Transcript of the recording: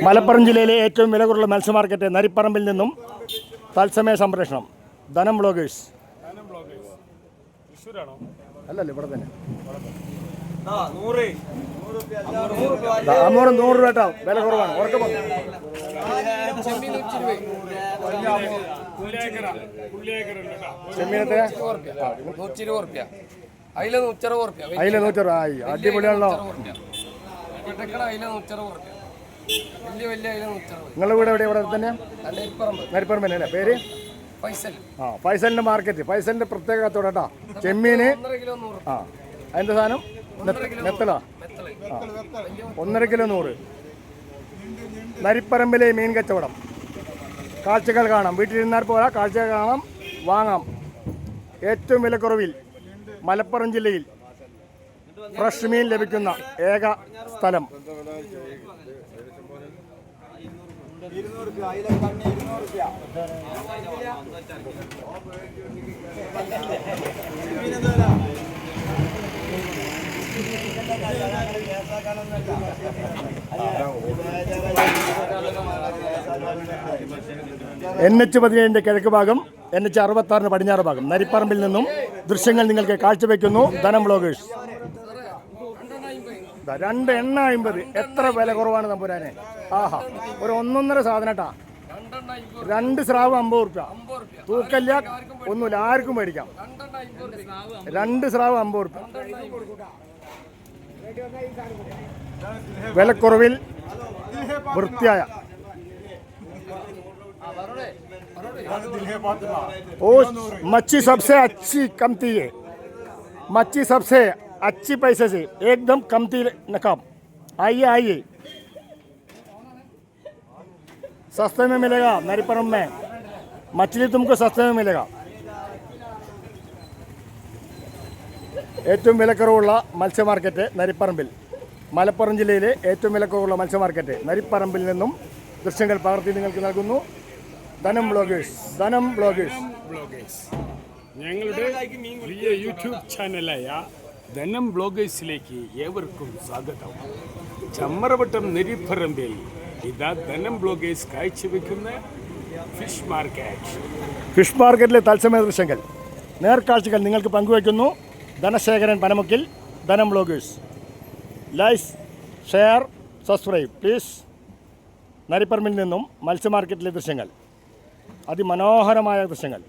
മലപ്പുറം ജില്ലയിലെ ഏറ്റവും വില കുറവുള്ള മത്സ്യ മാർക്കറ്റ് നരിപ്പറമ്പിൽ നിന്നും തത്സമയ സംപ്രേഷണം. ധനം ബ്ലോഗേഴ്സ്. അല്ലല്ലോ, ഇവിടെ തന്നെ. 100 രൂപ കേട്ടോ, വില കുറവാണ്. ചെമ്മീനത്തെ 120 അയില 160 ആയി. അടിപൊളിയാണല്ലോ. നിങ്ങളുടെ വീട് എവിടെ? ഇവിടെ തന്നെ നരിപ്പറമ്പ് അല്ലേ? പേര് ഫൈസലിന്റെ മാർക്കറ്റ്. ഫൈസലിന്റെ പ്രത്യേക കത്തോടെ കേട്ടോ. ചെമ്മീന് അതിന്റെ സാധനം നെത്തലാ 1.5 കിലോ 100. നരിപ്പറമ്പിലെ മീൻ കച്ചവടം. കാഴ്ചകൾ കാണാം. വീട്ടിലിരുന്നാൽ പോരാ, കാഴ്ചകൾ കാണാം, വാങ്ങാം. ഏറ്റവും വിലക്കുറവിൽ മലപ്പുറം ജില്ലയിൽ ഫ്രഷ് മീൻ ലഭിക്കുന്ന ഏക സ്ഥലം. NH-17 കിഴക്ക് ഭാഗം, NH-66 പടിഞ്ഞാറ് ഭാഗം. നരിപ്പറമ്പിൽ നിന്നും ദൃശ്യങ്ങൾ നിങ്ങൾക്ക് കാഴ്ചവെക്കുന്നു ധനം ബ്ലോഗേഴ്സ്. 2.50. എത്ര വില കുറവാണ് തമ്പുരാനെ. ആഹാ, ഒരു 1.5 സാധനം കേട്ടാ. 2 സ്രാവ് 50 രൂപ. തൂക്കല്ല, ഒന്നുമില്ല, ആർക്കും മേടിക്കാം. 2 സ്രാവ് 50 രൂപ. വിലക്കുറവിൽ വൃത്തിയായ मच्छी सबसे अच्छी कमती है. मच्छी सबसे अच्छी पैसे से एकदम कमती नकाब. आइए सस्ते में मिलेगा. नरिपरम में मछली तुमको सस्ते में मिलेगा. ഏറ്റവും വിലക്കുറവുള്ള മത്സ്യ മാർക്കറ്റ് നരിപ്പറമ്പിൽ. മലപ്പുറം ജില്ലയിലെ ഏറ്റവും വിലക്കുറവുള്ള മത്സ്യ മാർക്കറ്റ് നരിപ്പറമ്പിൽ നിന്നും ദൃശ്യങ്ങൾ പകർത്തി നിങ്ങൾക്ക് നൽകുന്നു ധനം ബ്ലോഗേഴ്സ്. ഞങ്ങളുടെ പ്രിയ യൂട്യൂബ് ചാനലായ ധനം ബ്ലോഗേഴ്സിലേക്ക് ഏവർക്കും സ്വാഗതം. ചമ്മറവട്ടം നരിപ്പറമ്പിൽ ഇതാ ധനം ബ്ലോഗേഴ്സ് കാഴ്ചവെക്കുന്ന ഫിഷ് മാർക്കറ്റിലെ തത്സമയ ദൃശ്യങ്ങൾ, നേർക്കാഴ്ചകൾ നിങ്ങൾക്ക് പങ്കുവയ്ക്കുന്നു ധനശേഖരൻ പനമുക്കിൽ. Dhanam bloggers. Like, share, subscribe please. നരിപ്പറമ്പിൽ നിന്നും മത്സ്യ മാർക്കറ്റിലെ ദൃശ്യങ്ങൾ, അതിമനോഹരമായ ദൃശ്യങ്ങൾ.